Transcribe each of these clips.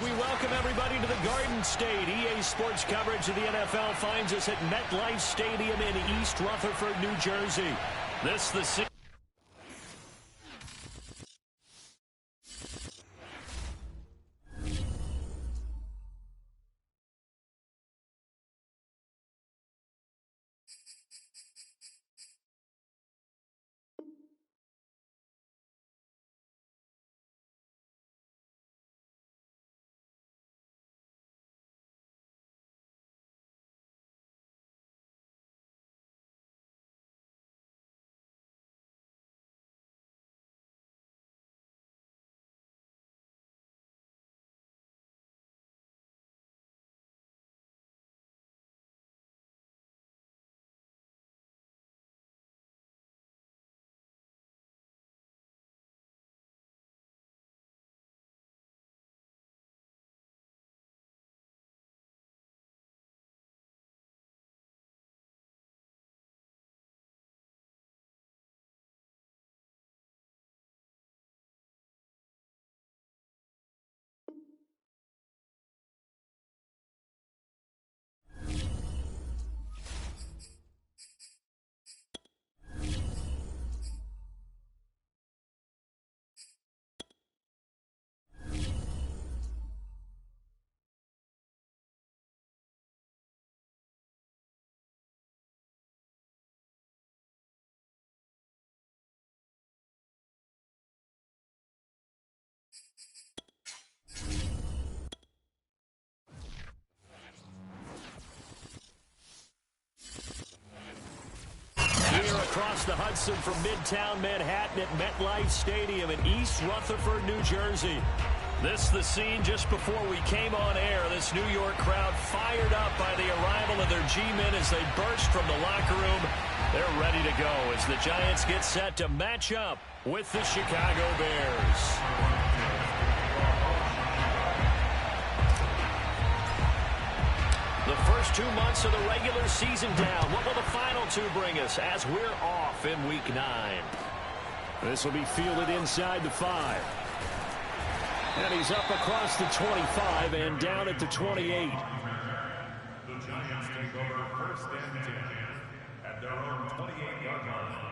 We welcome everybody to the Garden State. EA Sports coverage of the NFL finds us at MetLife Stadium in East Rutherford, New Jersey. This the across the Hudson from Midtown Manhattan at MetLife Stadium in East Rutherford, New Jersey. This the scene just before we came on air. This New York crowd fired up by the arrival of their G-men as they burst from the locker room. They're ready to go as the Giants get set to match up with the Chicago Bears. The first 2 months of the regular season down. What will the final two bring us as we're off in Week 9? This will be fielded inside the 5. And he's up across the 25 and down at the 28. The Giants take over first and 10 at their own 28-yard line.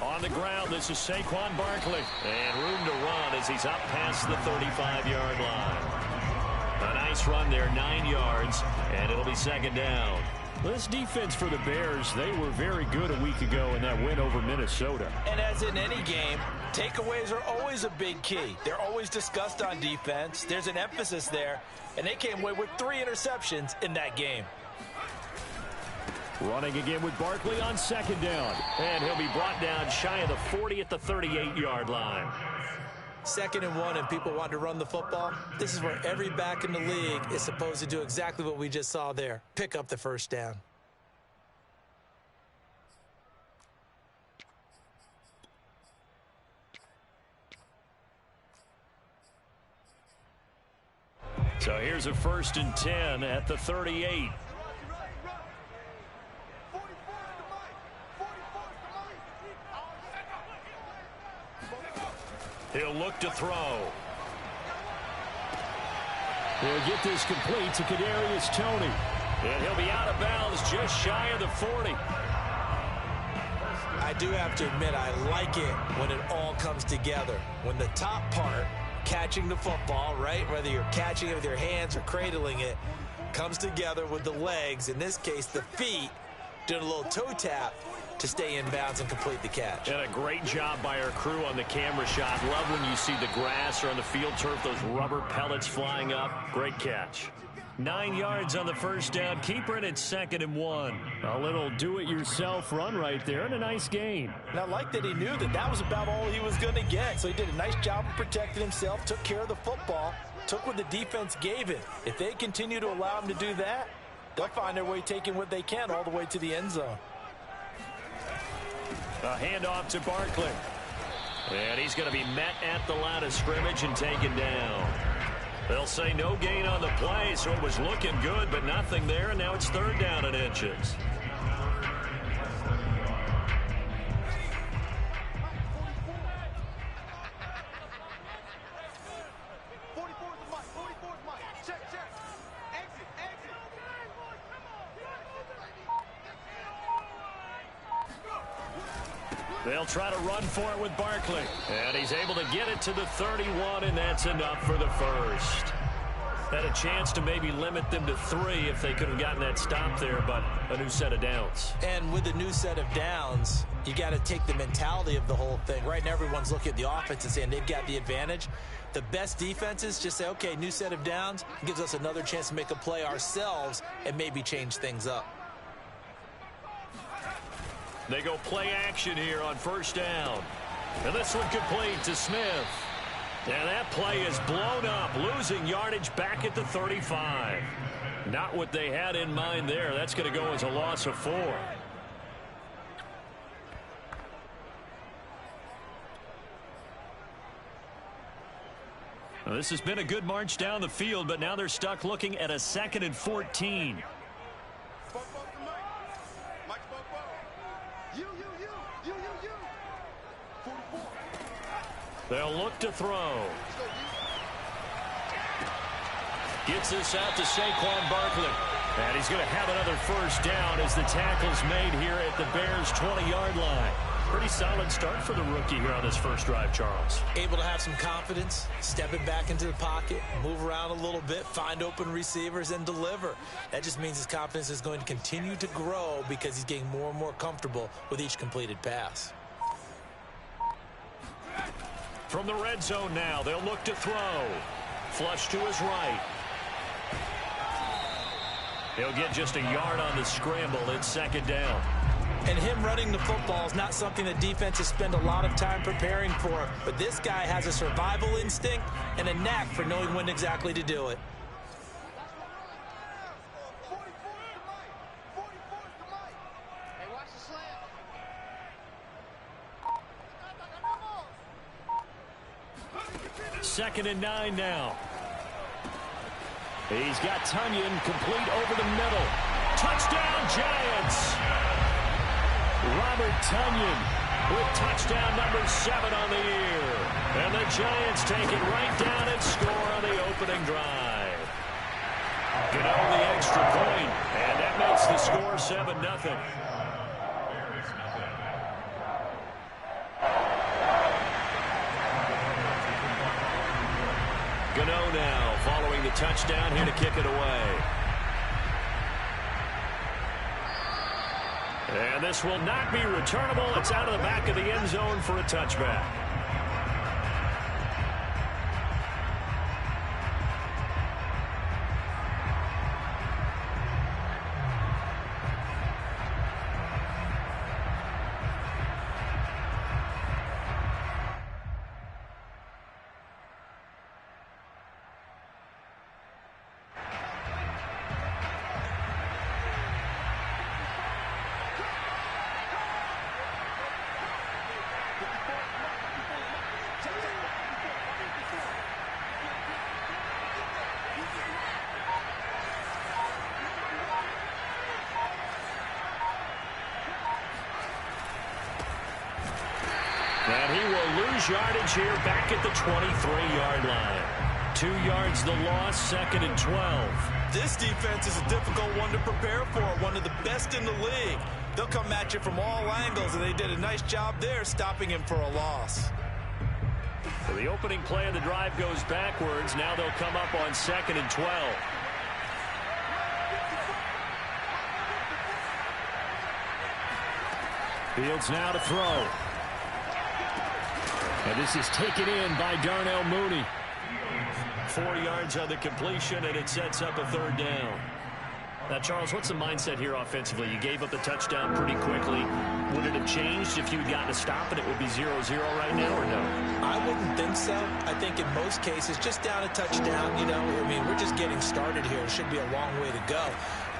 On the ground, this is Saquon Barkley. And room to run as he's up past the 35-yard line. A nice run there, 9 yards, and it'll be second down. This defense for the Bears, they were very good a week ago in that win over Minnesota. And as in any game, takeaways are always a big key. They're always discussed on defense. There's an emphasis there, and they came away with 3 interceptions in that game. Running again with Barkley on second down. And he'll be brought down shy of the 40 at the 38-yard line. 2nd and 1 and people want to run the football. This is where every back in the league is supposed to do exactly what we just saw there. Pick up the first down. So here's a 1st and 10 at the 38. He'll look to throw. He'll get this complete to Kadarius Toney. And he'll be out of bounds just shy of the 40. I do have to admit, I like it when it all comes together. When the top part, catching the football, right, whether you're catching it with your hands or cradling it, comes together with the legs, in this case the feet, doing a little toe tap to stay in bounds and complete the catch. And a great job by our crew on the camera shot. Love when you see the grass or on the field turf, those rubber pellets flying up. Great catch. 9 yards on the first down. Keeper it at 2nd and 1. A little do-it-yourself run right there and a nice gain. And I like that he knew that that was about all he was going to get. So he did a nice job of protecting himself, took care of the football, took what the defense gave him. If they continue to allow him to do that, they'll find their way taking what they can all the way to the end zone. A handoff to Barkley. And he's going to be met at the line of scrimmage and taken down. They'll say no gain on the play, so it was looking good, but nothing there, and now it's 3rd down and inches. They'll try to run for it with Barkley. And he's able to get it to the 31, and that's enough for the first. Had a chance to maybe limit them to 3 if they could have gotten that stop there, but a new set of downs. And with a new set of downs, you got to take the mentality of the whole thing. Right now, everyone's looking at the offense and saying they've got the advantage. The best defenses just say, okay, new set of downs, gives us another chance to make a play ourselves and maybe change things up. They go play action here on 1st down. And this one complete to Smith. And that play is blown up, losing yardage back at the 35. Not what they had in mind there. That's going to go as a loss of 4. Well, this has been a good march down the field, but now they're stuck looking at a 2nd and 14. They'll look to throw. Gets this out to Saquon Barkley. And he's going to have another 1st down as the tackle's made here at the Bears' 20-yard line. Pretty solid start for the rookie here on this first drive, Charles. Able to have some confidence, stepping back into the pocket, move around a little bit, find open receivers, and deliver. That just means his confidence is going to continue to grow because he's getting more and more comfortable with each completed pass. From the red zone now, they'll look to throw. Flush to his right. He'll get just a yard on the scramble. It's 2nd down. And him running the football is not something that defenses spend a lot of time preparing for. But this guy has a survival instinct and a knack for knowing when exactly to do it. Second and 9 now. He's got Tunyon complete over the middle. Touchdown, Giants! Robert Tunyon with touchdown number 7 on the year. And the Giants take it right down and score on the opening drive. Get over the extra point, and that makes the score 7-0. Gano now following the touchdown here to kick it away. And this will not be returnable. It's out of the back of the end zone for a touchback. And he will lose yardage here back at the 23-yard line. 2 yards the loss, 2nd and 12. This defense is a difficult one to prepare for, one of the best in the league. They'll come at you from all angles, and they did a nice job there stopping him for a loss. So the opening play of the drive goes backwards. Now they'll come up on 2nd and 12. Fields now to throw. And this is taken in by Darnell Mooney. 4 yards on the completion, and it sets up a 3rd down. Now, Charles, what's the mindset here offensively? You gave up the touchdown pretty quickly. Would it have changed if you had gotten a stop and it would be 0-0 right now, or no? I wouldn't think so. I think in most cases, just down a touchdown, you know, I mean, we're just getting started here. It should be a long way to go.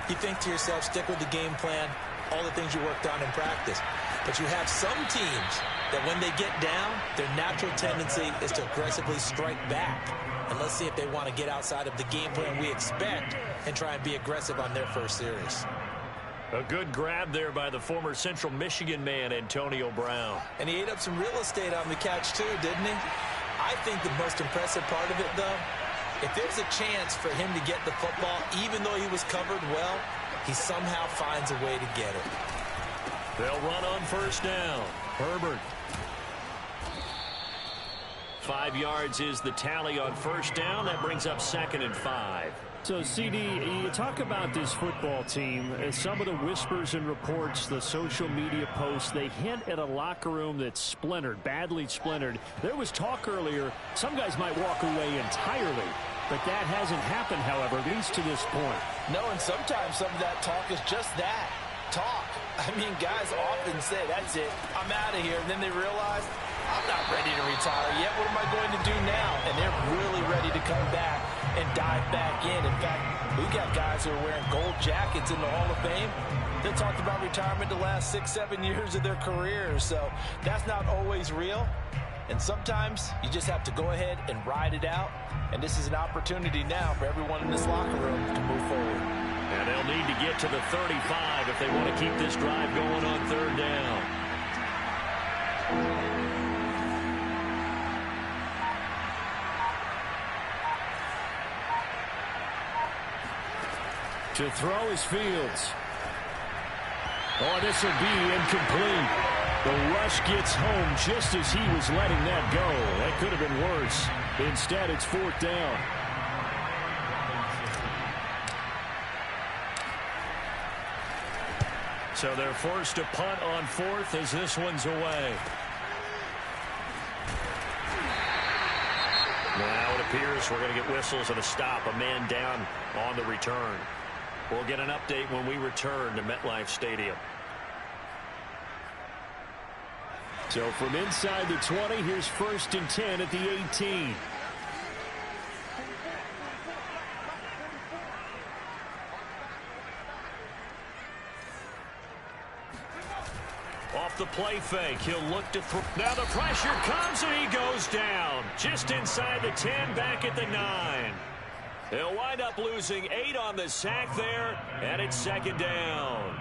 You think to yourself, stick with the game plan, all the things you worked on in practice. But you have some teams that when they get down, their natural tendency is to aggressively strike back. And let's see if they want to get outside of the game plan we expect and try and be aggressive on their first series. A good grab there by the former Central Michigan man, Antonio Brown. And he ate up some real estate on the catch too, didn't he? I think the most impressive part of it, though, if there's a chance for him to get the football, even though he was covered well, he somehow finds a way to get it. They'll run on first down. Herbert. 5 yards is the tally on first down. That brings up 2nd and 5. So, CD, you talk about this football team, some of the whispers and reports, the social media posts, they hint at a locker room that's splintered, badly splintered. There was talk earlier, some guys might walk away entirely, but that hasn't happened, however, at least to this point. No, and sometimes some of that talk is just that, talk. I mean, guys often say, that's it, I'm out of here, and then they realize, I'm not ready to retire yet. What am I going to do now? And they're really ready to come back and dive back in. In fact, we've got guys who are wearing gold jackets in the Hall of Fame that talked about retirement the last 6-7 years of their careers. So that's not always real. And sometimes you just have to go ahead and ride it out. And this is an opportunity now for everyone in this locker room to move forward. And they'll need to get to the 35 if they want to keep this drive going on third down. To throw is Fields. Oh, this will be incomplete. The rush gets home just as he was letting that go. That could have been worse. Instead, it's 4th down. So they're forced to punt on 4th as this one's away. Now it appears we're going to get whistles and a stop. A man down on the return. We'll get an update when we return to MetLife Stadium. So from inside the 20, here's 1st and 10 at the 18. Off the play fake, he'll look to throw. Now the pressure comes and he goes down. Just inside the 10, back at the 9. They'll wind up losing 8 on the sack there, and it's 2nd down.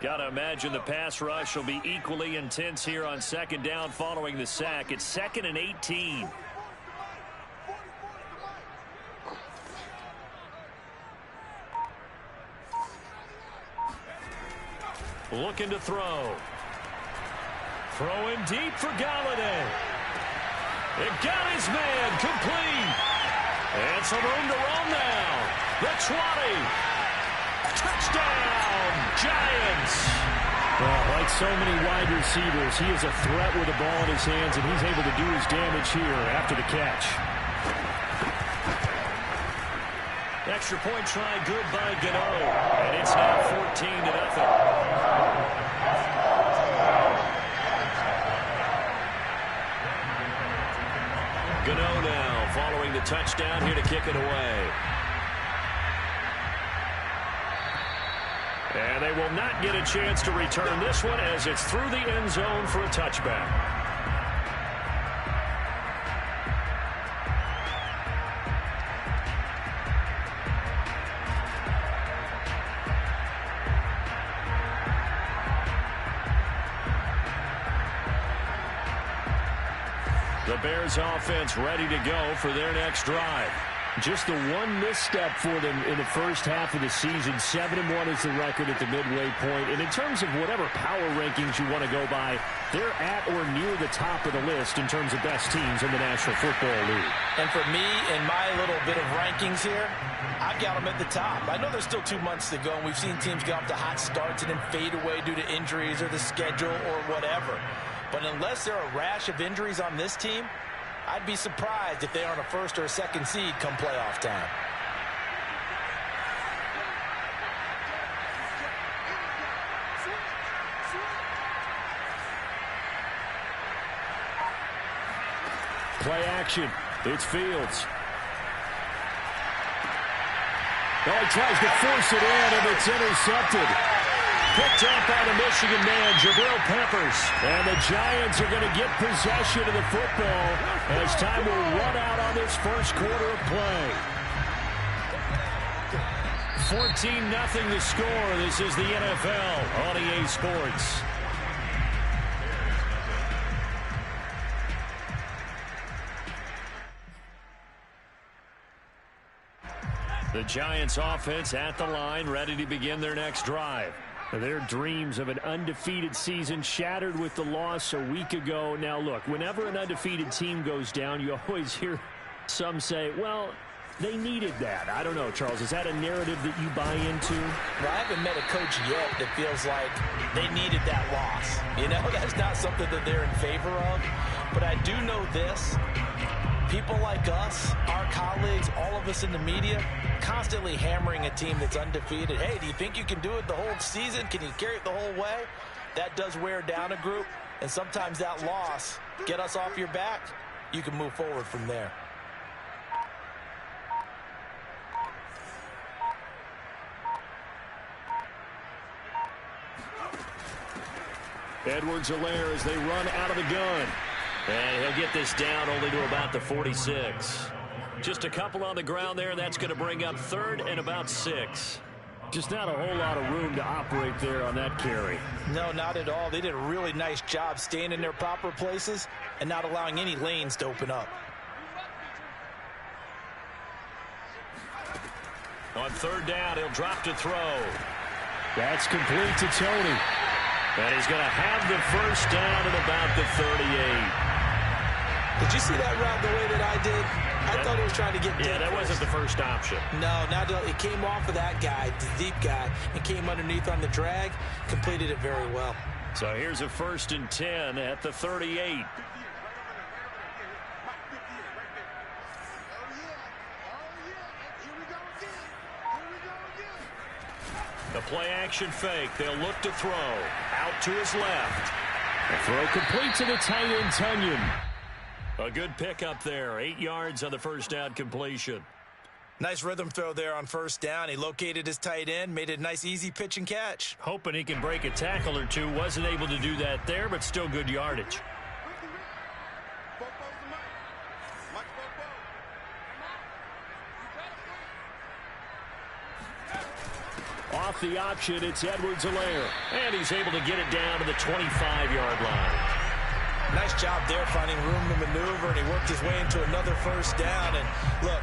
Got to imagine the pass rush will be equally intense here on 2nd down following the sack. It's 2nd and 18. Looking to throw. Throwing deep for Galladay. It got his man complete. And some room to roam now. The 20. Touchdown, Giants. Well, like so many wide receivers, he is a threat with the ball in his hands, and he's able to do his damage here after the catch. Extra point try good by Gano. And it's now 14-0. Gano now following the touchdown here to kick it away. And they will not get a chance to return this one as it's through the end zone for a touchback. The Bears offense ready to go for their next drive. Just the one misstep for them in the first half of the season. 7-1 is the record at the midway point. And in terms of whatever power rankings you want to go by, they're at or near the top of the list in terms of best teams in the National Football League. And for me, in my little bit of rankings here, I've got them at the top. I know there's still 2 months to go, and we've seen teams get off to hot starts and then fade away due to injuries or the schedule or whatever. But unless there are a rash of injuries on this team, I'd be surprised if they aren't a 1st or a 2nd seed come playoff time. Play action. It's Fields. Oh, he tries to force it in, and it's intercepted. Picked up by the Michigan man, Jabril Peppers. And the Giants are going to get possession of the football as time will run out on this first quarter of play. 14-0 the score. This is the NFL on EA Sports. The Giants offense at the line, ready to begin their next drive. Their dreams of an undefeated season shattered with the loss a week ago. Now, look, whenever an undefeated team goes down, you always hear some say, well, they needed that. I don't know, Charles. Is that a narrative that you buy into? Well, I haven't met a coach yet that feels like they needed that loss. You know, that's not something that they're in favor of. But I do know this. People like us, our colleagues, all of us in the media, constantly hammering a team that's undefeated. Hey, do you think you can do it the whole season? Can you carry it the whole way? That does wear down a group, and sometimes that loss, get us off your back, you can move forward from there. Edwards-Helaire as they run out of the gun. And he'll get this down only to about the 46. Just a couple on the ground there. That's going to bring up 3rd and about 6. Just not a whole lot of room to operate there on that carry. No, not at all. They did a really nice job staying in their proper places and not allowing any lanes to open up. On 3rd down, he'll drop to throw. That's complete to Tony. And he's going to have the first down at about the 38. Did you see that route the way that I did? I thought he was trying to get deep. Yeah, that wasn't the first option. No, it came off of that guy, the deep guy, and came underneath on the drag, completed it very well. So here's a 1st and 10 at the 38. The play action fake. They'll look to throw. Out to his left. The throw complete to the tight end, Tunyon. A good pickup there. 8 yards on the first down completion. Nice rhythm throw there on 1st down. He located his tight end, made it a nice easy pitch and catch. Hoping he can break a tackle or two. Wasn't able to do that there, but still good yardage. Off the option, it's Edwards-Helaire. And he's able to get it down to the 25-yard line. Nice job there finding room to maneuver, and he worked his way into another 1st down. And look,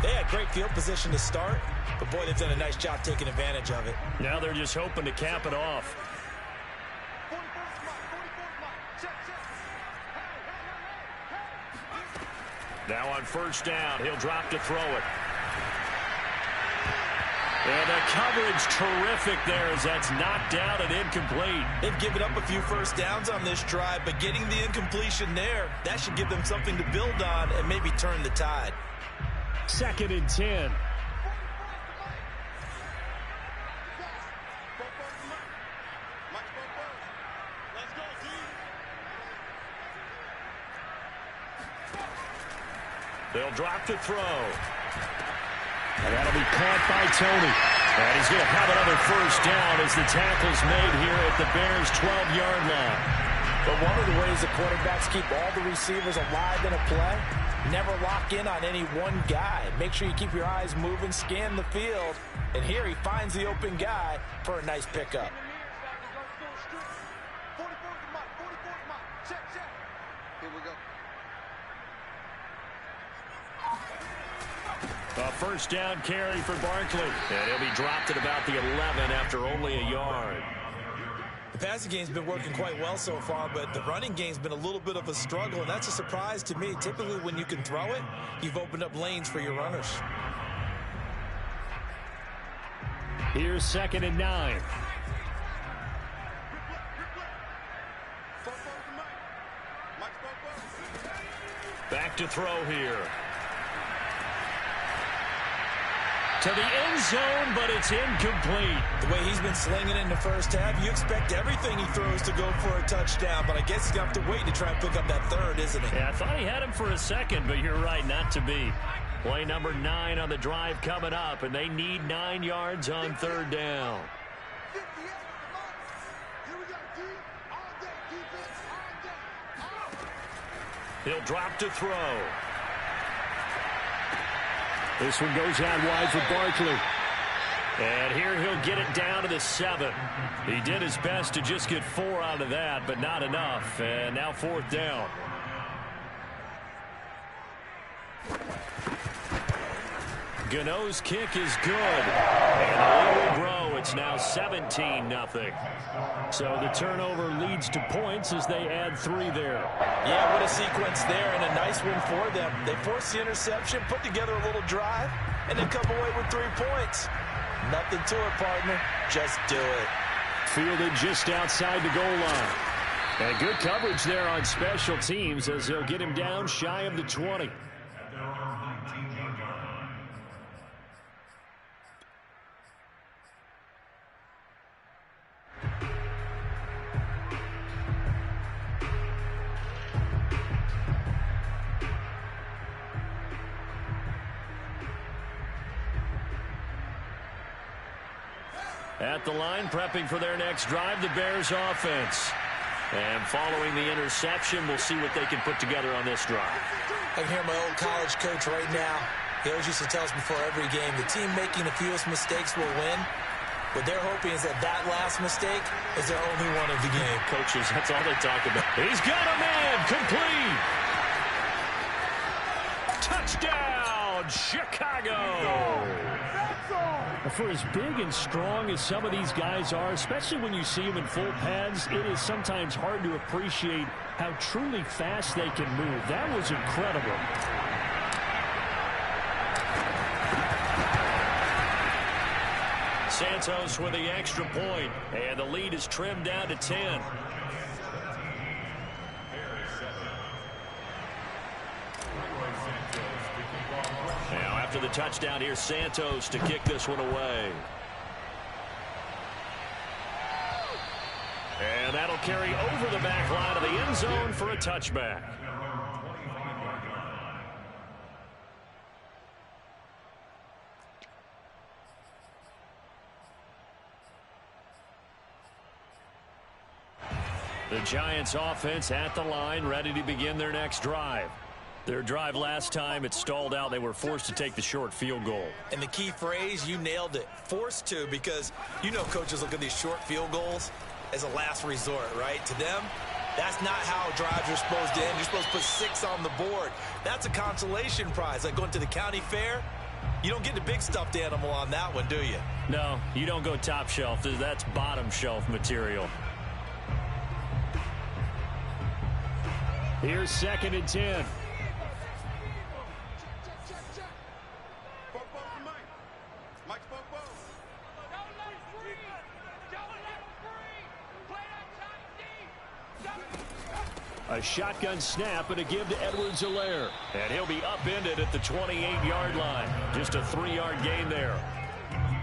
they had great field position to start, but boy, they've done a nice job taking advantage of it. Now they're just hoping to cap it off. Now on 1st down, he'll drop to throw it. And the coverage terrific there as that's knocked down and incomplete. They've given up a few 1st downs on this drive, but getting the incompletion there, that should give them something to build on and maybe turn the tide. 2nd and 10. They'll drop to throw. And that'll be caught by Tony. And he's going to have another 1st down as the tackle's made here at the Bears' 12-yard line. But one of the ways the quarterbacks keep all the receivers alive in a play, never lock in on any one guy. Make sure you keep your eyes moving, scan the field. And here he finds the open guy for a nice pickup. A 1st down carry for Barkley. And he'll be dropped at about the 11 after only a yard. The passing game's been working quite well so far, but the running game's been a little bit of a struggle, and that's a surprise to me. Typically, when you can throw it, you've opened up lanes for your runners. Here's 2nd and 9. Back to throw here. To the end zone, but it's incomplete. The way he's been slinging in the 1st half, you expect everything he throws to go for a touchdown, but I guess he's going to have to wait to try and pick up that 3rd, isn't he? Yeah, I thought he had him for a second, but you're right, not to be. Play number 9 on the drive coming up, and they need 9 yards on 3rd down. He'll drop to throw. This one goes out wide for Barkley. And here he'll get it down to the 7. He did his best to just get 4 out of that, but not enough. And now 4th down. Gano's kick is good. And the lead will grow. It's now 17-0. So the turnover leads to points as they add 3 there. Yeah, what a sequence there, and a nice win for them. They forced the interception, put together a little drive, and then come away with 3 points. Nothing to it, partner. Just do it. Fielded just outside the goal line. And good coverage there on special teams as they'll get him down shy of the 20. At the line, prepping for their next drive, the Bears offense. And following the interception, we'll see what they can put together on this drive. I can hear my old college coach right now. He always used to tell us before every game, the team making the fewest mistakes will win. What they're hoping is that that last mistake is their only one of the game. Coaches, that's all they talk about. He's got a man, complete. Touchdown, Chicago. For as big and strong as some of these guys are, especially when you see them in full pads, it is sometimes hard to appreciate how truly fast they can move. That was incredible. Santos with the extra point, and the lead is trimmed down to 10. Now after the touchdown, here's Santos to kick this one away. And that'll carry over the back line of the end zone for a touchback. The Giants offense at the line, ready to begin their next drive. Their drive last time, it stalled out. They were forced to take the short field goal. And the key phrase, you nailed it, forced to, because you know coaches look at these short field goals as a last resort, right? To them, that's not how drives are supposed to end. You're supposed to put 6 on the board. That's a consolation prize. Like going to the county fair, you don't get the big stuffed animal on that one, do you? No, you don't go top shelf. That's bottom shelf material. Here's 2nd and 10. A shotgun snap and a give to Edwards-Helaire. And he'll be upended at the 28-yard line. Just a 3-yard gain there.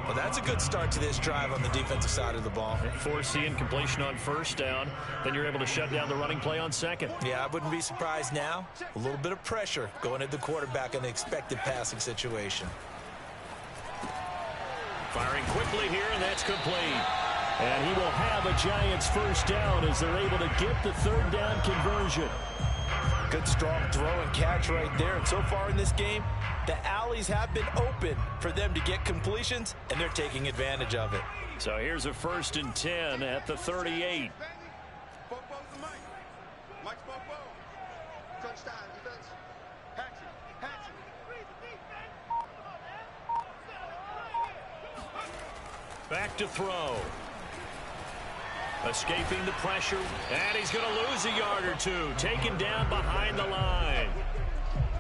Well, that's a good start to this drive on the defensive side of the ball. Force the incompletion on 1st down. Then you're able to shut down the running play on 2nd. Yeah, I wouldn't be surprised now. A little bit of pressure going at the quarterback in the expected passing situation. Firing quickly here, and that's complete. And he will have a Giants 1st down as they're able to get the 3rd down conversion. Good strong throw and catch right there. And so far in this game, the alleys have been open for them to get completions, and they're taking advantage of it. So here's a 1st and 10 at the 38. Back to throw. Escaping the pressure, and he's going to lose a yard or 2. Taken down behind the line.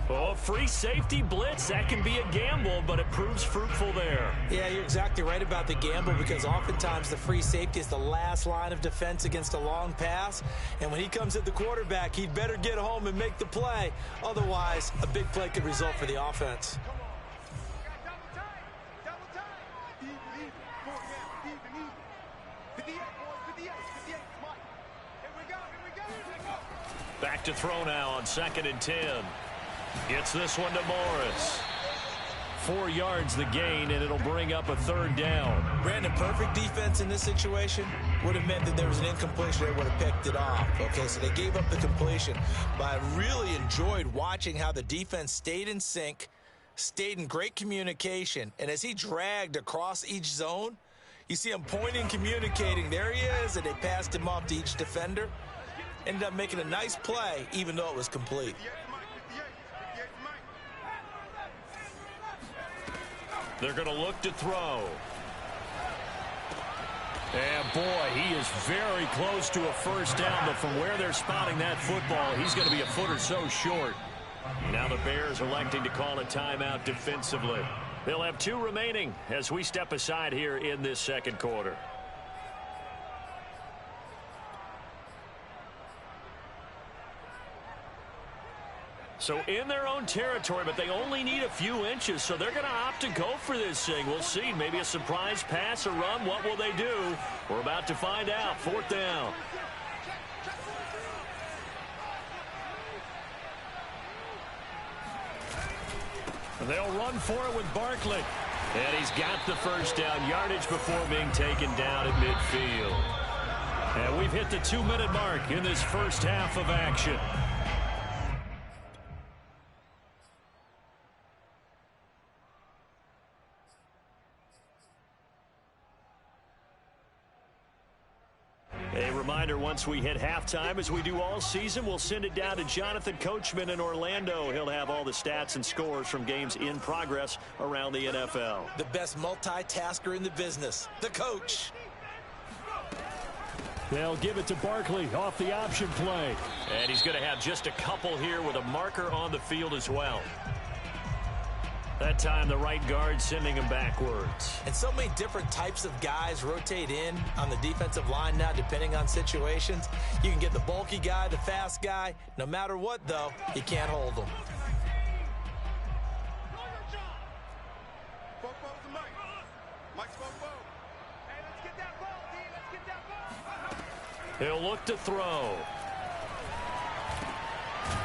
Oh, free safety blitz. That can be a gamble, but it proves fruitful there. Yeah, you're exactly right about the gamble, because oftentimes the free safety is the last line of defense against a long pass. And when he comes at the quarterback, he'd better get home and make the play. Otherwise, a big play could result for the offense. Back to throw now on 2nd and 10. Gets this one to Morris. 4 yards the gain, and it'll bring up a 3rd down. Brandon, perfect defense in this situation would have meant that there was an incompletion. They would have picked it off. Okay, so they gave up the completion. But I really enjoyed watching how the defense stayed in sync, stayed in great communication, and as he dragged across each zone, you see him pointing, communicating. There he is, and they passed him off to each defender. Ended up making a nice play, even though it was complete. They're going to look to throw. And, boy, he is very close to a 1st down, but from where they're spotting that football, he's going to be a foot or so short. Now the Bears electing to call a timeout defensively. They'll have 2 remaining as we step aside here in this 2nd quarter. So in their own territory, but they only need a few inches, so they're going to opt to go for this thing. We'll see. Maybe a surprise pass or run. What will they do? We're about to find out. 4th down. They'll run for it with Barkley. And he's got the 1st down yardage before being taken down at midfield. And we've hit the 2-minute mark in this first half of action. A reminder, once we hit halftime, as we do all season, we'll send it down to Jonathan Coachman in Orlando. He'll have all the stats and scores from games in progress around the NFL. The best multitasker in the business, the coach. They'll give it to Barkley off the option play. And he's going to have just a couple here with a marker on the field as well. That time, the right guard sending him backwards. And so many different types of guys rotate in on the defensive line now, depending on situations. You can get the bulky guy, the fast guy. No matter what, though, you can't hold them. He'll look to throw.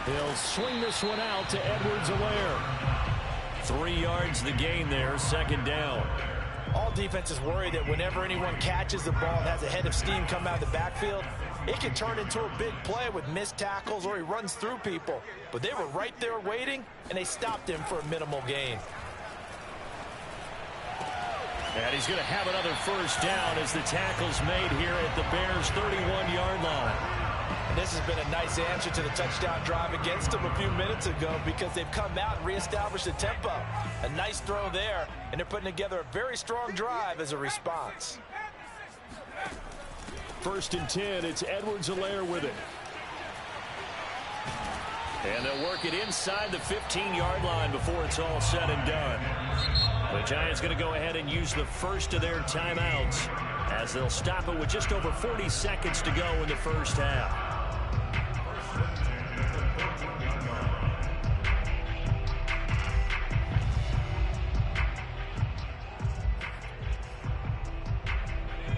He'll swing this one out to Edwards-Helaire. 3 yards the gain there, 2nd down. All defenses worry that whenever anyone catches the ball and has a head of steam come out of the backfield, it can turn into a big play with missed tackles or he runs through people. But they were right there waiting, and they stopped him for a minimal gain. And he's going to have another 1st down as the tackle's made here at the Bears' 31-yard line. And this has been a nice answer to the touchdown drive against them a few minutes ago because they've come out and reestablished the tempo. A nice throw there, and they're putting together a very strong drive as a response. 1st and 10, it's Edwards-Helaire with it. And they'll work it inside the 15-yard line before it's all said and done. The Giants going to go ahead and use the first of their timeouts as they'll stop it with just over 40 seconds to go in the first half.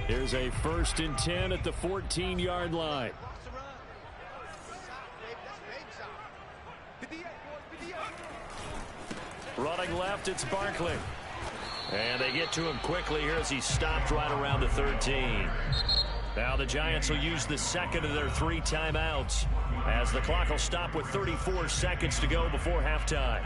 Here's a 1st and 10 at the 14-yard line. Running left, it's Barkley. And they get to him quickly here as he stopped right around the 13. Now the Giants will use the 2nd of their 3 timeouts as the clock will stop with 34 seconds to go before halftime.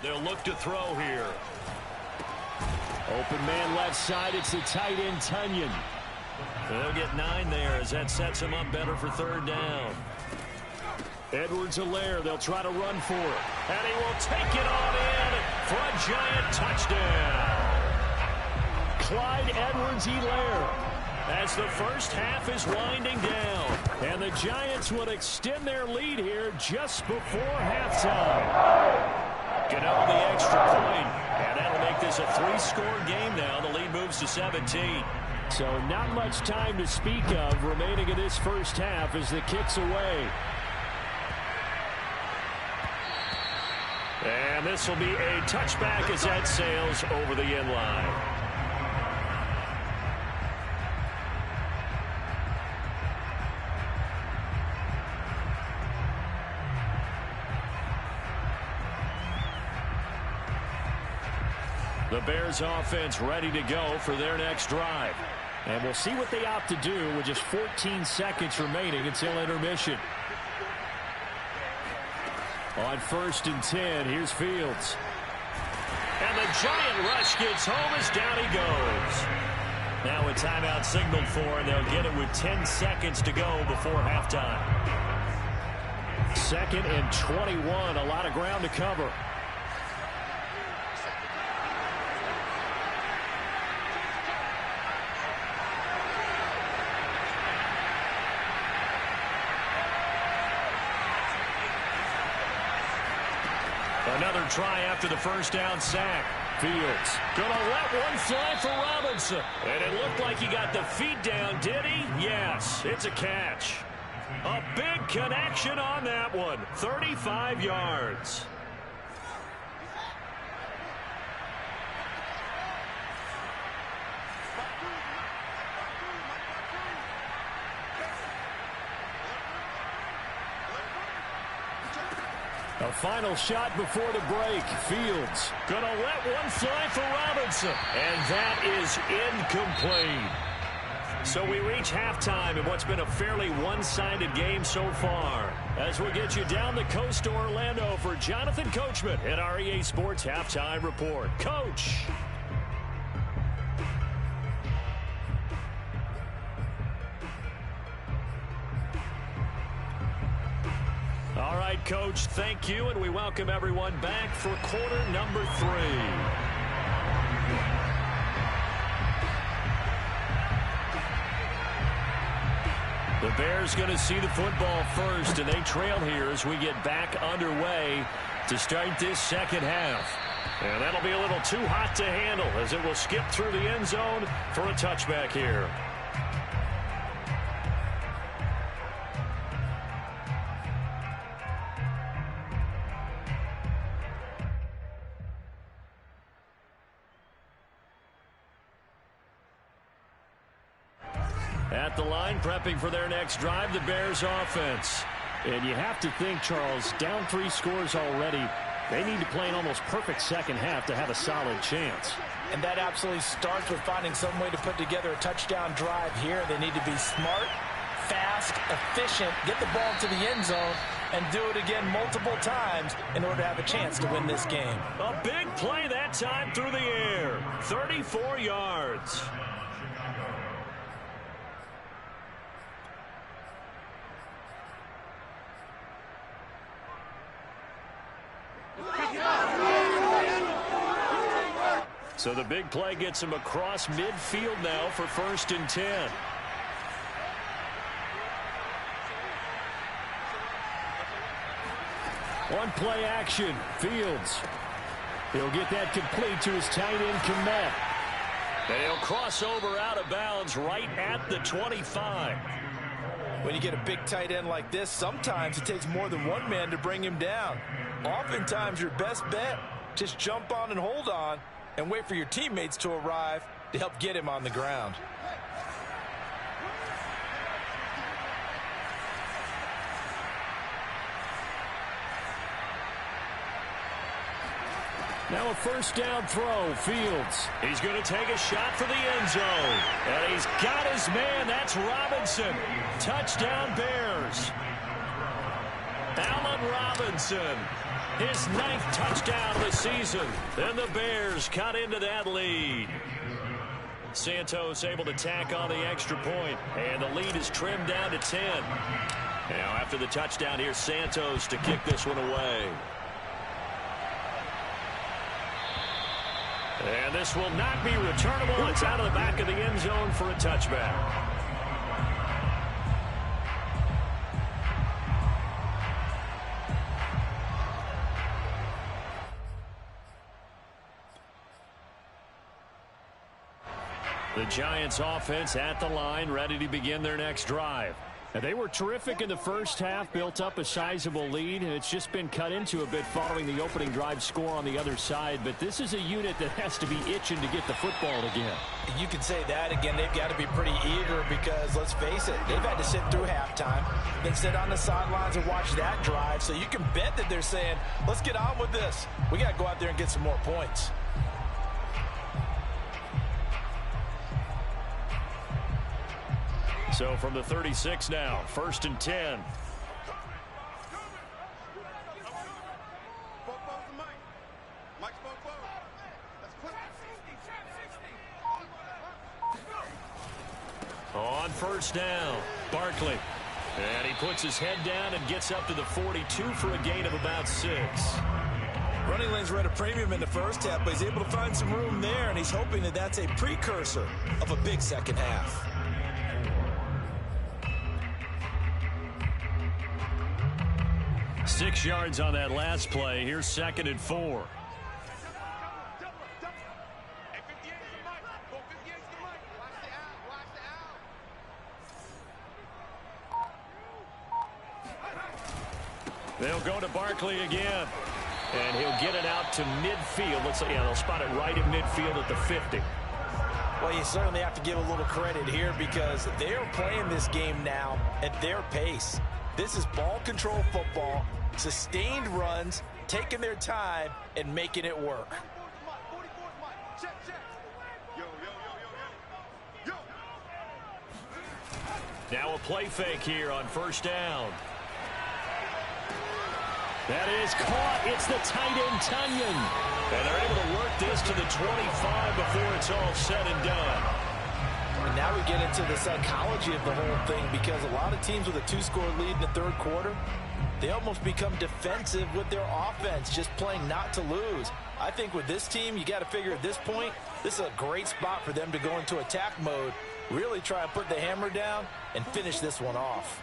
They'll look to throw here. Open man left side. It's the tight end, Tunyon. They'll get 9 there as that sets him up better for 3rd down. Edwards-Helaire, they'll try to run for it. And he will take it on in for a Giant touchdown. Clyde Edwards-Helaire. As the first half is winding down. And the Giants would extend their lead here just before halftime. Gano the extra point, and that'll make this a 3-score game now. The lead moves to 17. So not much time to speak of remaining in this first half as the kick's away. And this will be a touchback as that sails over the end line. The Bears offense ready to go for their next drive. And we'll see what they opt to do with just 14 seconds remaining until intermission. On 1st and 10, here's Fields. And the giant rush gets home as down he goes. Now a timeout signaled for, and they'll get it with 10 seconds to go before halftime. 2nd and 21, a lot of ground to cover. Another try after the first down sack. Fields gonna let one fly for Robinson. And it looked like he got the feet down, did he? Yes, it's a catch. A big connection on that one. 35 yards. A final shot before the break. Fields gonna let one fly for Robinson. And that is incomplete. So we reach halftime in what's been a fairly one-sided game so far. As we get you down the coast to Orlando for Jonathan Coachman at our EA Sports Halftime Report. Coach. All right, Coach, thank you, and we welcome everyone back for quarter number 3. The Bears going to see the football first, and they trail here as we get back underway to start this second half. And that'll be a little too hot to handle as it will skip through the end zone for a touchback here. At the line, prepping for their next drive, the Bears offense. And you have to think, Charles, down 3 scores already. They need to play an almost perfect second half to have a solid chance. And that absolutely starts with finding some way to put together a touchdown drive here. They need to be smart, fast, efficient, get the ball to the end zone, and do it again multiple times in order to have a chance to win this game. A big play that time through the air. 34 yards. So the big play gets him across midfield now for 1st and 10. One play action. Fields. He'll get that complete to his tight end, Kmet. And he'll cross over out of bounds right at the 25. When you get a big tight end like this, sometimes it takes more than one man to bring him down. Oftentimes your best bet, just jump on and hold on and wait for your teammates to arrive to help get him on the ground. Now a first down throw. Fields. He's going to take a shot for the end zone. And he's got his man. That's Robinson. Touchdown Bears. Allen Robinson. His 9th touchdown of the season. And the Bears cut into that lead. Santos able to tack on the extra point. And the lead is trimmed down to 10. Now after the touchdown, here's Santos to kick this one away. And this will not be returnable. It's out of the back of the end zone for a touchback. The Giants offense at the line, ready to begin their next drive. And they were terrific in the first half, built up a sizable lead, and it's just been cut into a bit following the opening drive score on the other side. But this is a unit that has to be itching to get the football again. You can say that again. They've got to be pretty eager because, let's face it, they've had to sit through halftime, then sit on the sidelines and watch that drive. So you can bet that they're saying, let's get on with this. We got to go out there and get some more points. So from the 36 now, 1st and 10. On 1st down, Barkley. And he puts his head down and gets up to the 42 for a gain of about 6. Running lanes were at a premium in the first half, but he's able to find some room there, and he's hoping that that's a precursor of a big second half. Six yards on that last play. Here's 2nd and 4. They'll go to Barkley again. And he'll get it out to midfield. They'll spot it right at midfield at the 50. Well, you certainly have to give a little credit here because they are playing this game now at their pace. This is ball control football, sustained runs, taking their time, and making it work. Now a play fake here on 1st down. That is caught. It's the tight end, Tunyon. And they're able to work this to the 25 before it's all said and done. And now we get into the psychology of the whole thing because a lot of teams with a 2-score lead in the third quarter, they almost become defensive with their offense, just playing not to lose. I think with this team, you got to figure at this point, this is a great spot for them to go into attack mode, really try and put the hammer down and finish this one off.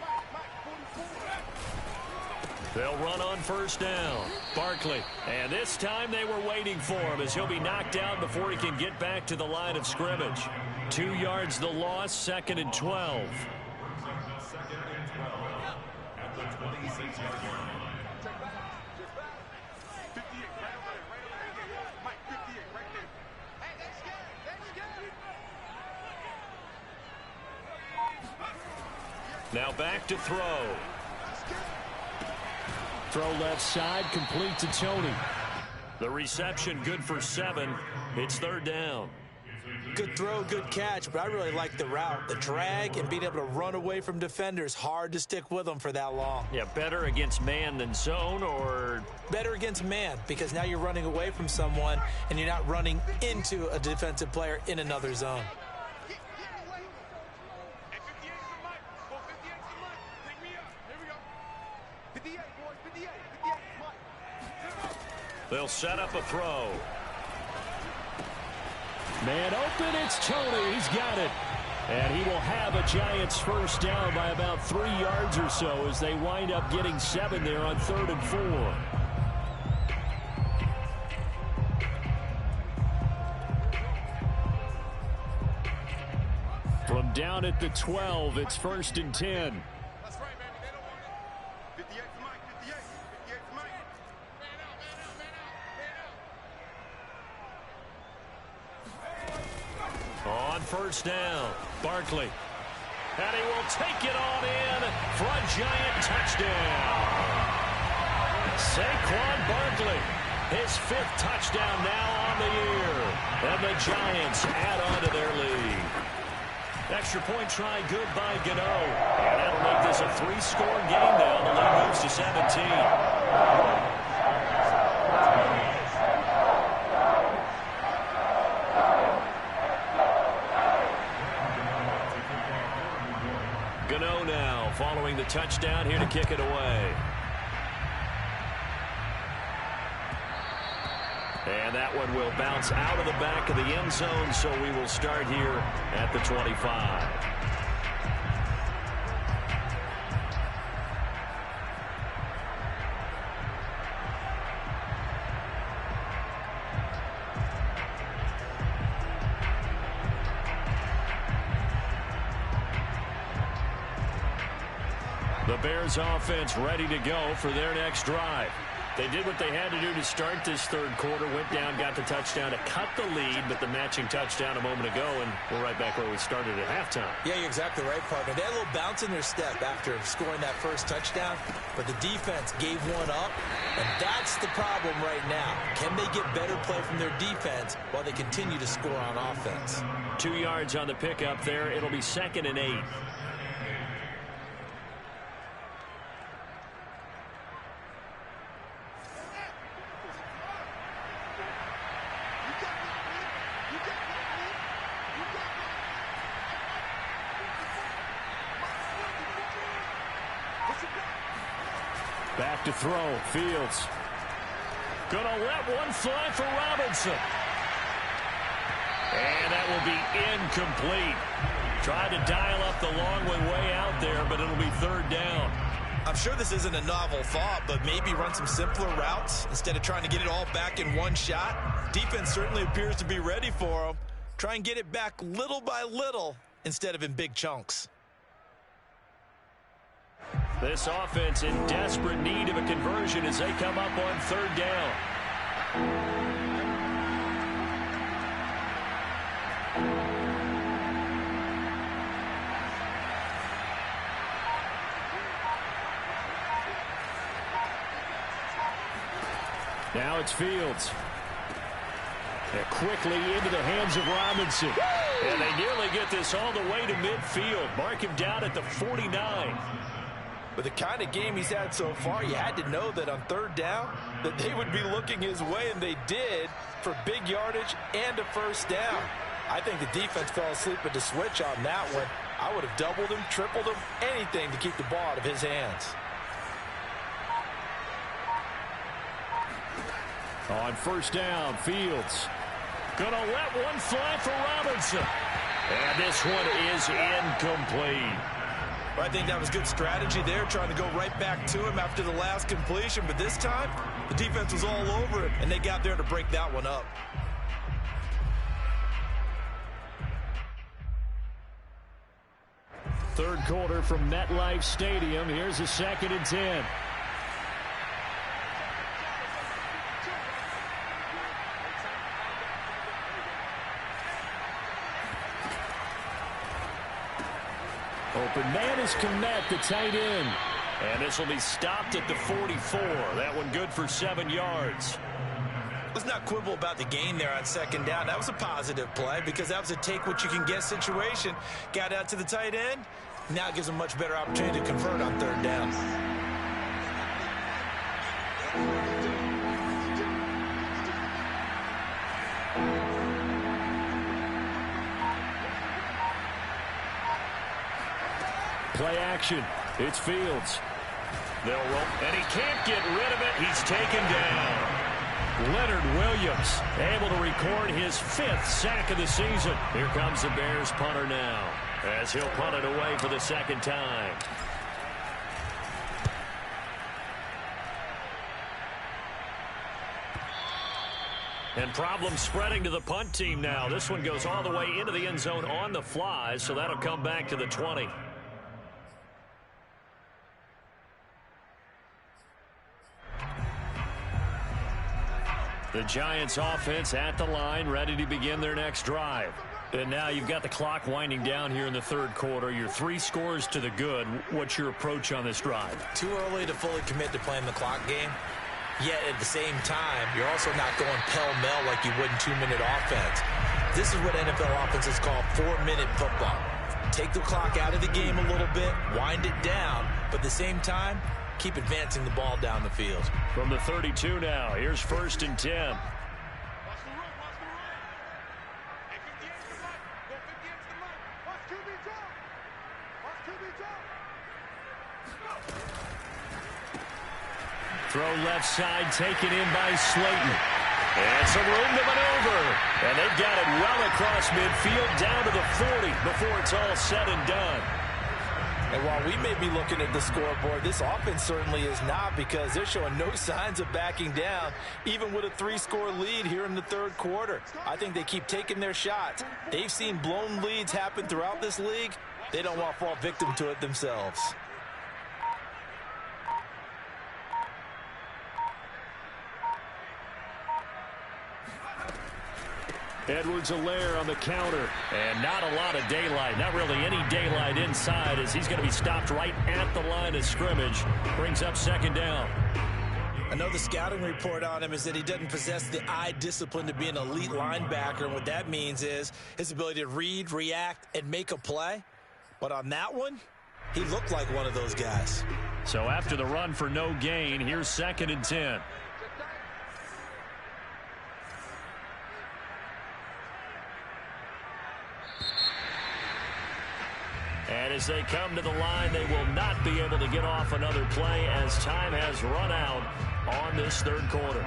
They'll run on 1st down. Barkley. And this time they were waiting for him as he'll be knocked down before he can get back to the line of scrimmage. 2 yards the loss, 2nd and 12. At the 26-yard line. Now back to throw. Throw left side, complete to Tony. The reception good for 7. It's 3rd down. Good throw, good catch, but I really like the route. The drag and being able to run away from defenders, hard to stick with them for that long. Yeah, better against man than zone, or better against man because now you're running away from someone and you're not running into a defensive player in another zone. they'll set up a throw. Man open, it's Tony. He's got it. And he will have a Giants 1st down by about 3 yards or so as they wind up getting 7 there on 3rd and 4. From down at the 12, it's 1st and 10. On 1st down, Barkley. And he will take it on in for a Giant touchdown. Saquon Barkley, his 5th touchdown now on the year. And the Giants add on to their lead. Extra point try good by Gano. And that'll make this a 3-score game now. The lead moves to 17. Gano now following the touchdown here to kick it away. And that one will bounce out of the back of the end zone, so we will start here at the 25. The Bears offense ready to go for their next drive. They did what they had to do to start this third quarter, went down, got the touchdown to cut the lead, but the matching touchdown a moment ago, and we're right back where we started at halftime. Yeah, you're exactly right, partner. They had a little bounce in their step after scoring that first touchdown, but the defense gave one up, and that's the problem right now. Can they get better play from their defense while they continue to score on offense? 2 yards on the pickup there. It'll be 2nd and 8. Back to throw. Fields. Gonna let one fly for Robinson. And that will be incomplete. Tried to dial up the long way out there, but it'll be 3rd down. I'm sure this isn't a novel thought, but maybe run some simpler routes instead of trying to get it all back in one shot. Defense certainly appears to be ready for them. Try and get it back little by little instead of in big chunks. This offense in desperate need of a conversion as they come up on 3rd down. Now it's Fields. And quickly into the hands of Robinson. And they nearly get this all the way to midfield. Mark him down at the 49. With the kind of game he's had so far, you had to know that on 3rd down that they would be looking his way, and they did, for big yardage and a 1st down. I think the defense fell asleep at the switch on that one. I would have doubled him, tripled him, anything to keep the ball out of his hands. On 1st down, Fields. Gonna let one fly for Robinson. And this one is incomplete. Well, I think that was good strategy there, trying to go right back to him after the last completion. But this time, the defense was all over it, and they got there to break that one up. Third quarter from MetLife Stadium. Here's a 2nd and 10. Open man is Kmet, the tight end. And this will be stopped at the 44. That one good for 7 yards. Let's not quibble about the gain there on 2nd down. That was a positive play because that was a take-what-you-can-get situation. Got out to the tight end. Now it gives them a much better opportunity to convert on 3rd down. Play action. It's Fields. They'll roll, and he can't get rid of it. He's taken down. Leonard Williams able to record his 5th sack of the season. Here comes the Bears punter now as he'll punt it away for the 2nd time. And problems spreading to the punt team now. This one goes all the way into the end zone on the fly, so that'll come back to the 20. The Giants offense at the line, ready to begin their next drive. And now you've got the clock winding down here in the 3rd quarter. You're 3 scores to the good. What's your approach on this drive? Too early to fully commit to playing the clock game. Yet at the same time, you're also not going pell-mell like you would in 2-minute offense. This is what NFL offenses call 4-minute football. Take the clock out of the game a little bit, wind it down, but at the same time, keep advancing the ball down the field. From the 32 now, here's 1st and 10. Throw left side, taken in by Slayton. And some room to maneuver. And they've got it well across midfield down to the 40 before it's all said and done. And while we may be looking at the scoreboard, this offense certainly is not, because they're showing no signs of backing down, even with a 3-score lead here in the 3rd quarter. I think they keep taking their shots. They've seen blown leads happen throughout this league. They don't want to fall victim to it themselves. Edwards-Helaire on the counter. And not a lot of daylight, not really any daylight inside, as he's going to be stopped right at the line of scrimmage. Brings up second down. I know the scouting report on him is that he doesn't possess the eye discipline to be an elite linebacker. And what that means is his ability to read, react, and make a play. But on that one, he looked like one of those guys. So after the run for no gain, here's 2nd and 10. And as they come to the line, they will not be able to get off another play as time has run out on this third quarter.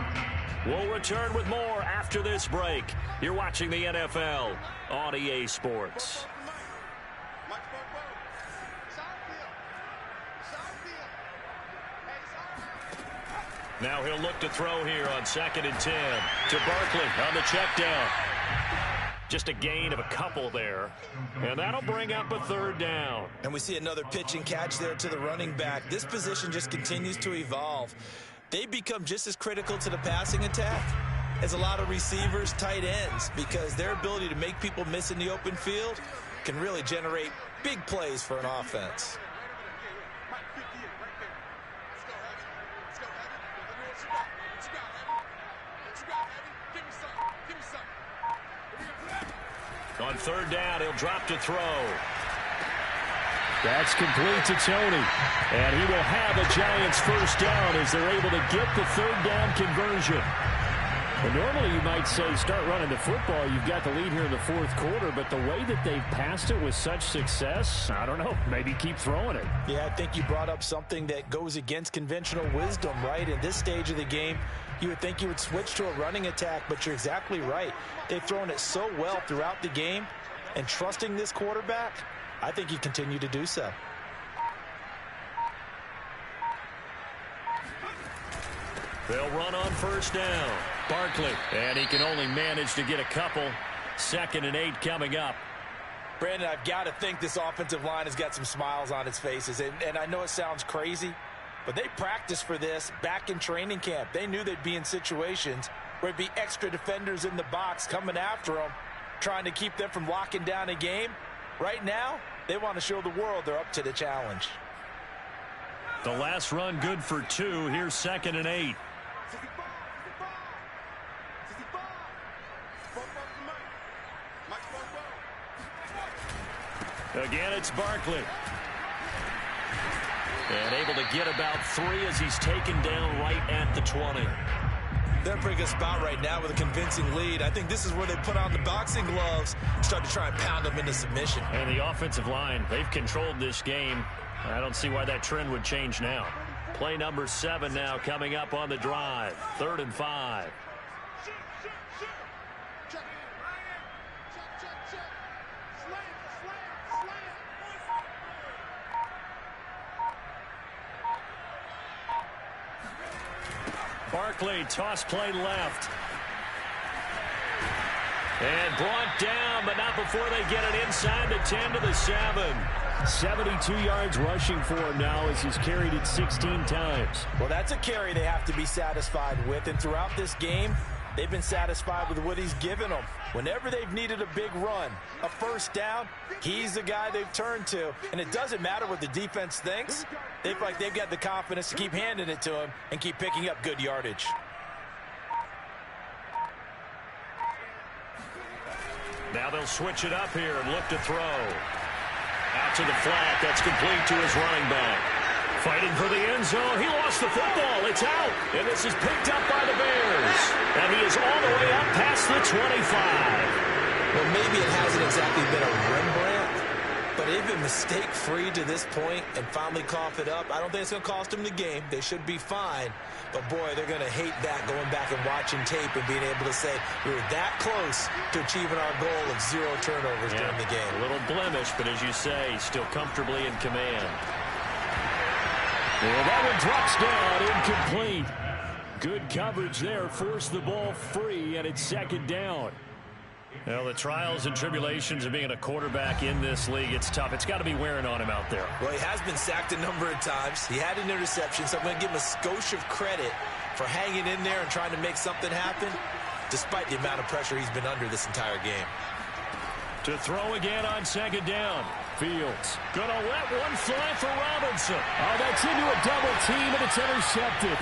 We'll return with more after this break. You're watching the NFL on EA Sports. Now he'll look to throw here on 2nd and 10 to Barkley on the check down. Just a gain of a couple there. And that'll bring up a 3rd down. And we see another pitch and catch there to the running back. This position just continues to evolve. They become just as critical to the passing attack as a lot of receivers, tight ends, because their ability to make people miss in the open field can really generate big plays for an offense. On 3rd down, he'll drop to throw. That's complete to Tony. And he will have a Giants 1st down as they're able to get the 3rd down conversion. Well, normally you might say start running the football. You've got the lead here in the 4th quarter, but the way that they've passed it with such success, I don't know, maybe keep throwing it. Yeah, I think you brought up something that goes against conventional wisdom, right? In this stage of the game, you would think you would switch to a running attack, but you're exactly right. They've thrown it so well throughout the game, and trusting this quarterback, I think you continue to do so. They'll run on 1st down. Barkley, and he can only manage to get a couple. 2nd and 8 coming up. Brandon, I've got to think this offensive line has got some smiles on its faces, and I know it sounds crazy, but they practiced for this back in training camp. They knew they'd be in situations where there'd be extra defenders in the box coming after them, trying to keep them from locking down a game. Right now, they want to show the world they're up to the challenge. The last run good for 2. Here's 2nd and 8. Again, it's Barkley. And able to get about 3 as he's taken down right at the 20. They're in a pretty good spot right now with a convincing lead. I think this is where they put on the boxing gloves and start to try and pound them into submission. And the offensive line, they've controlled this game. I don't see why that trend would change now. Play number 7 now coming up on the drive. 3rd and 5. Barkley, toss play left. And brought down, but not before they get it inside the 10 to the 7. 72 yards rushing for him now as he's carried it 16 times. Well, that's a carry they have to be satisfied with, and throughout this game, they've been satisfied with what he's given them. Whenever they've needed a big run, a 1st down, he's the guy they've turned to. And it doesn't matter what the defense thinks. They feel like they've got the confidence to keep handing it to him and keep picking up good yardage. Now they'll switch it up here and look to throw. Out to the flat. That's complete to his running back. Fighting for the end zone. He lost the football. It's out. And this is picked up by the Bears. And he is all the way up past the 25. Well, maybe it hasn't exactly been a Rembrandt, but they've been mistake-free to this point and finally cough it up. I don't think it's going to cost them the game. They should be fine. But, boy, they're going to hate that, going back and watching tape and being able to say we were that close to achieving our goal of 0 turnovers during the game. A little blemish, but as you say, still comfortably in command. Well, that one drops down, incomplete. Good coverage there, forced the ball free, and it's 2nd down. Well, the trials and tribulations of being a quarterback in this league, it's tough. It's got to be wearing on him out there. Well, he has been sacked a number of times. He had an interception, so I'm going to give him a skosh of credit for hanging in there and trying to make something happen. despite the amount of pressure he's been under this entire game. To throw again on second down. Fields gonna let one fly for Robinson. Oh, that's into a double team, and it's intercepted.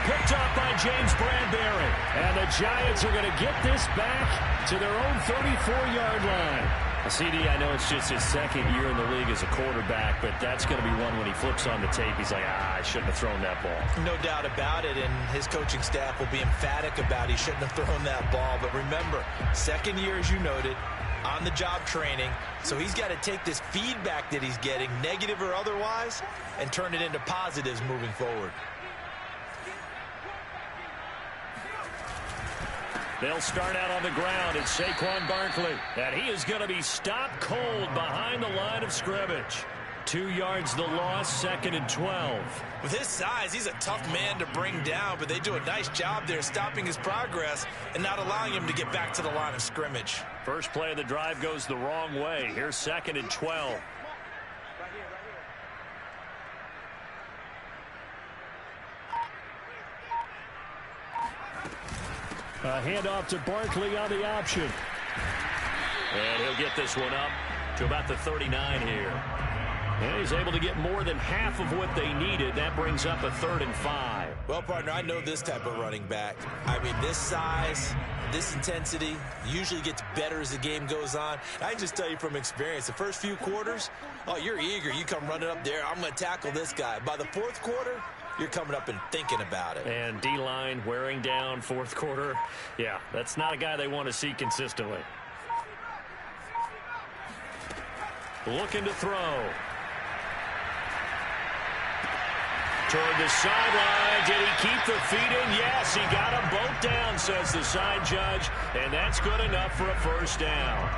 Picked up by James Bradbury. And the Giants are going to get this back to their own 34-yard line. CD, I know it's just his second year in the league as a quarterback, but that's going to be one when he flips on the tape. He's like, I shouldn't have thrown that ball. No doubt about it, and his coaching staff will be emphatic about he shouldn't have thrown that ball. But remember, second year, as you noted, on-the-job training, so he's got to take this feedback that he's getting, negative or otherwise, and turn it into positives moving forward. They'll start out on the ground. It's Saquon Barkley. And he is going to be stopped cold behind the line of scrimmage. 2 yards the loss, 2nd and 12. With his size, he's a tough man to bring down, but they do a nice job there stopping his progress and not allowing him to get back to the line of scrimmage. First play of the drive goes the wrong way. Here's 2nd and 12. A handoff to Barkley on the option. And he'll get this one up to about the 39 here. And he's able to get more than half of what they needed. That brings up a 3rd and 5. Well, partner, I know this type of running back. I mean, this size, this intensity usually gets better as the game goes on. I can just tell you from experience, the first few quarters, oh, you're eager. You come running up there. I'm going to tackle this guy. By the 4th quarter, you're coming up and thinking about it. And D-line wearing down 4th quarter. Yeah, that's not a guy they want to see consistently. Looking to throw. Toward the sideline. Did he keep the feet in? Yes, he got them both down, says the side judge. And that's good enough for a first down.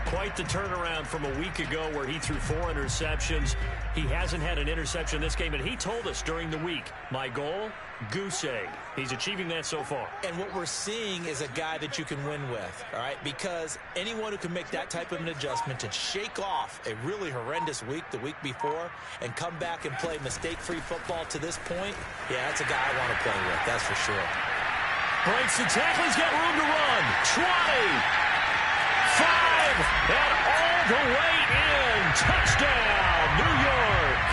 Quite the turnaround from a week ago where he threw 4 interceptions. He hasn't had an interception this game, and he told us during the week, my goal, goose egg. He's achieving that so far. And what we're seeing is a guy that you can win with, all right? Because anyone who can make that type of an adjustment to shake off a really horrendous week the week before and come back and play mistake-free football to this point, yeah, that's a guy I want to play with, that's for sure. Breaks the tackle. He's got room to run. 20. 5, and all the way in. Touchdown, New York.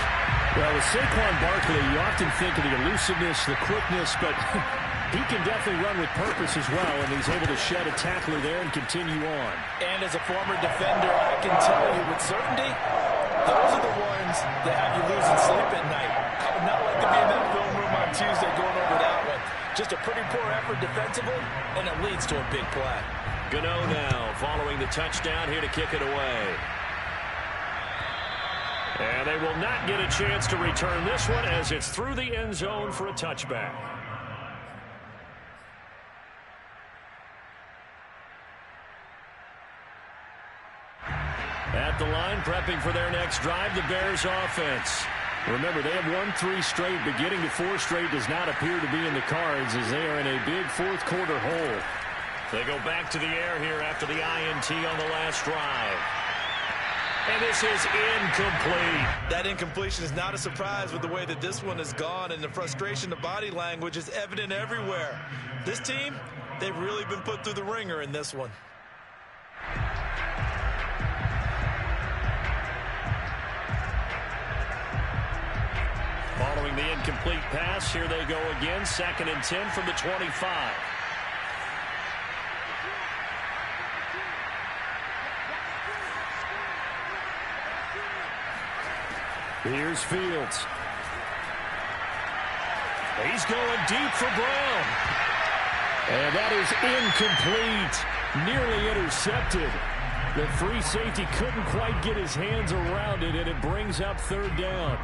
Well, with Saquon Barkley, you often think of the elusiveness, the quickness, but he can definitely run with purpose as well, and he's able to shed a tackler there and continue on. And as a former defender, I can tell you with certainty, those are the ones that have you losing sleep at night. I would not like to be in that film room on Tuesday going over that one. Just a pretty poor effort defensively, and it leads to a big play. Gano now following the touchdown here to kick it away. And they will not get a chance to return this one as it's through the end zone for a touchback. At the line, prepping for their next drive, the Bears offense. Remember, they have won 3 straight, but getting to 4 straight does not appear to be in the cards as they are in a big 4th quarter hole. They go back to the air here after the INT on the last drive. And this is incomplete. That incompletion is not a surprise with the way that this one has gone, and the frustration, the body language is evident everywhere. This team, they've really been put through the ringer in this one. Following the incomplete pass, here they go again. 2nd and 10 from the 25. Here's Fields. He's going deep for Brown. And that is incomplete. Nearly intercepted. The free safety couldn't quite get his hands around it, and it brings up 3rd down.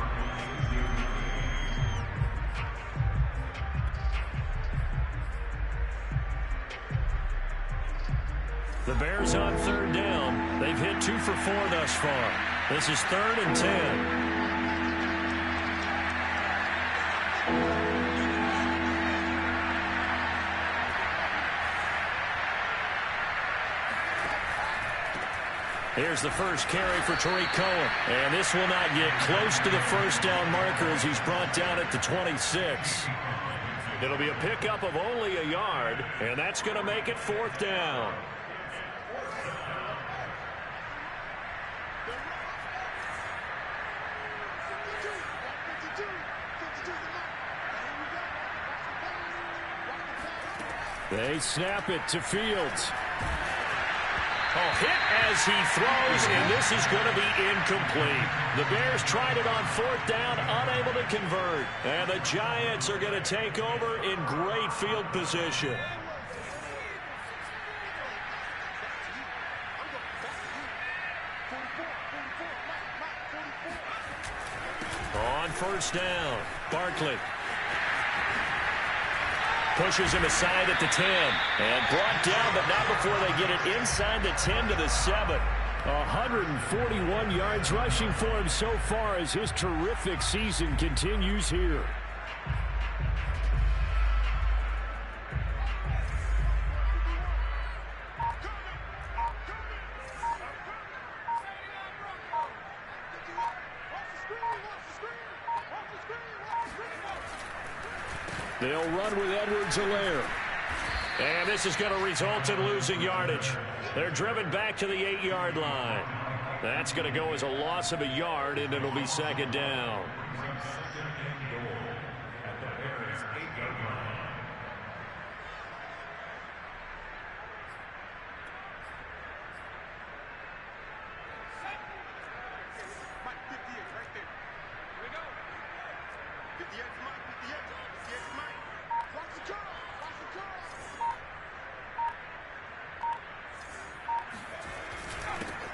The Bears on 3rd down. They've hit 2 for 4 thus far. This is 3rd and 10. Here's the first carry for Tariq Cohen. And this will not get close to the first down marker as he's brought down at the 26. It'll be a pickup of only a yard, and that's going to make it 4th down. They snap it to Fields. Hit as he throws, and this is going to be incomplete. The Bears tried it on 4th down, unable to convert. And the Giants are going to take over in great field position. On 1st down, Barkley pushes him aside at the 10. And brought down, but not before they get it inside the 10 to the 7. 141 yards rushing for him so far as his terrific season continues here. They'll run with Edwards-Helaire. And this is going to result in losing yardage. They're driven back to the 8-yard line. That's going to go as a loss of a yard, and it'll be 2nd down.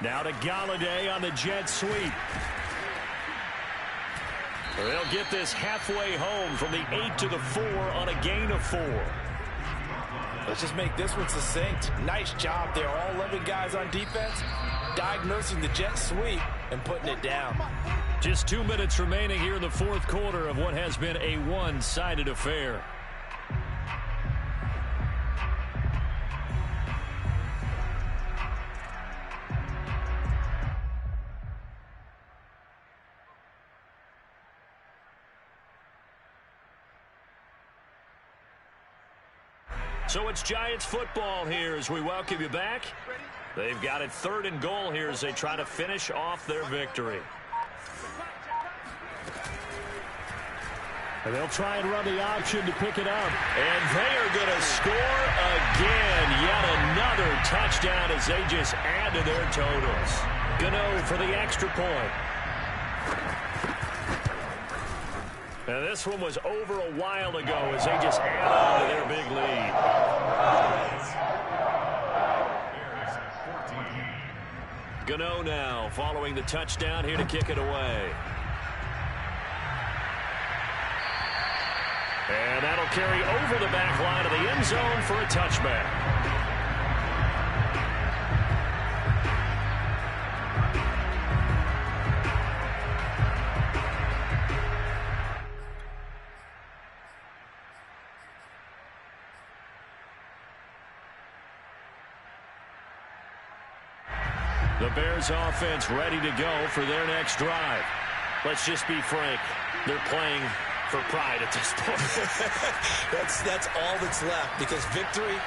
Now to Galladay on the jet sweep. They'll get this halfway home from the 8 to the 4 on a gain of 4. Let's just make this one succinct. Nice job there. All 11 guys on defense diagnosing the jet sweep and putting it down. Just 2 minutes remaining here in the 4th quarter of what has been a one-sided affair. So it's Giants football here as we welcome you back. They've got it 3rd and goal here as they try to finish off their victory. And they'll try and run the option to pick it up. And they are going to score again. Yet another touchdown as they just add to their totals. Gano for the extra point. And this one was over a while ago as they just add on to their big lead. Gano now following the touchdown here to kick it away. And that'll carry over the back line of the end zone for a touchback. The Bears offense ready to go for their next drive. Let's just be frank. They're playing for pride at this point. That's all that's left because victory,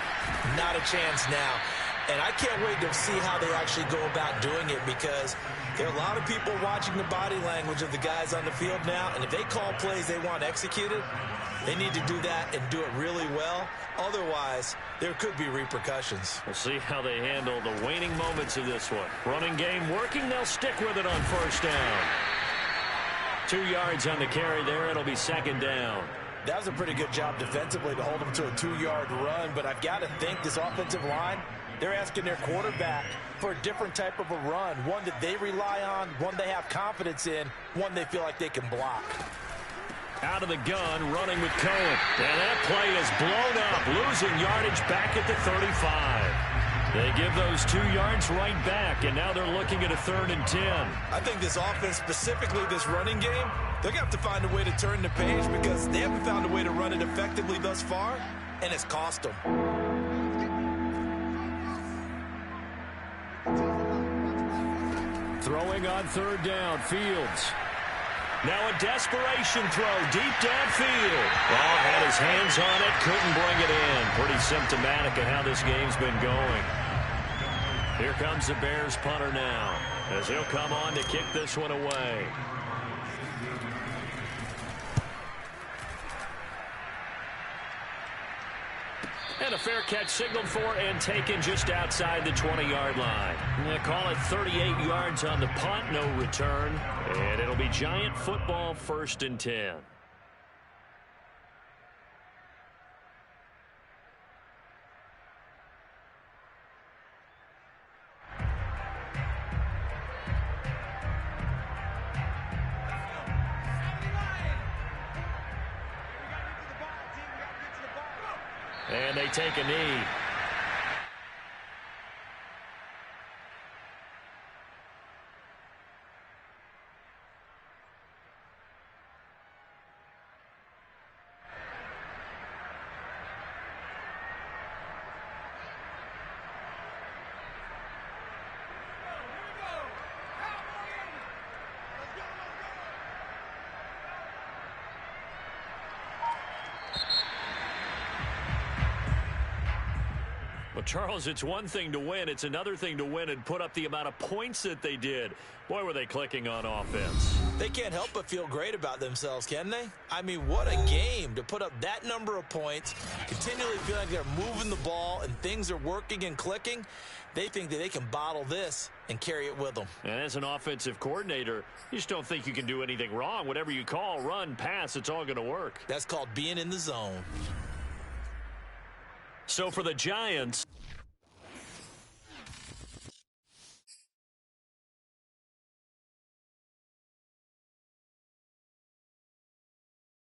not a chance now. And I can't wait to see how they actually go about doing it because there are a lot of people watching the body language of the guys on the field now. And if they call plays they want executed, they need to do that and do it really well. Otherwise, there could be repercussions. We'll see how they handle the waning moments of this one. Running game working. They'll stick with it on 1st down. 2 yards on the carry there. It'll be 2nd down. That was a pretty good job defensively to hold them to a 2-yard run. But I've got to think this offensive line, they're asking their quarterback for a different type of a run. One that they rely on, one they have confidence in, one they feel like they can block. Out of the gun, running with Cohen. And that play is blown up, losing yardage back at the 35. They give those 2 yards right back, and now they're looking at a 3rd and 10. I think this offense, specifically this running game, they're going to have to find a way to turn the page because they haven't found a way to run it effectively thus far, and it's cost them. Throwing on 3rd down, Fields. Now a desperation throw deep downfield. Ball had his hands on it, couldn't bring it in. Pretty symptomatic of how this game's been going. Here comes the Bears punter now, as he'll come on to kick this one away. And a fair catch signaled for and taken just outside the 20-yard line. They call it 38 yards on the punt, no return. And it'll be Giant football, 1st and 10. And they take a knee. Well, Charles, it's one thing to win. It's another thing to win and put up the amount of points that they did. Boy, were they clicking on offense. They can't help but feel great about themselves, can they? I mean, what a game to put up that number of points, continually feel like they're moving the ball and things are working and clicking. They think that they can bottle this and carry it with them. And as an offensive coordinator, you just don't think you can do anything wrong. Whatever you call, run, pass, it's all going to work. That's called being in the zone. So for the Giants,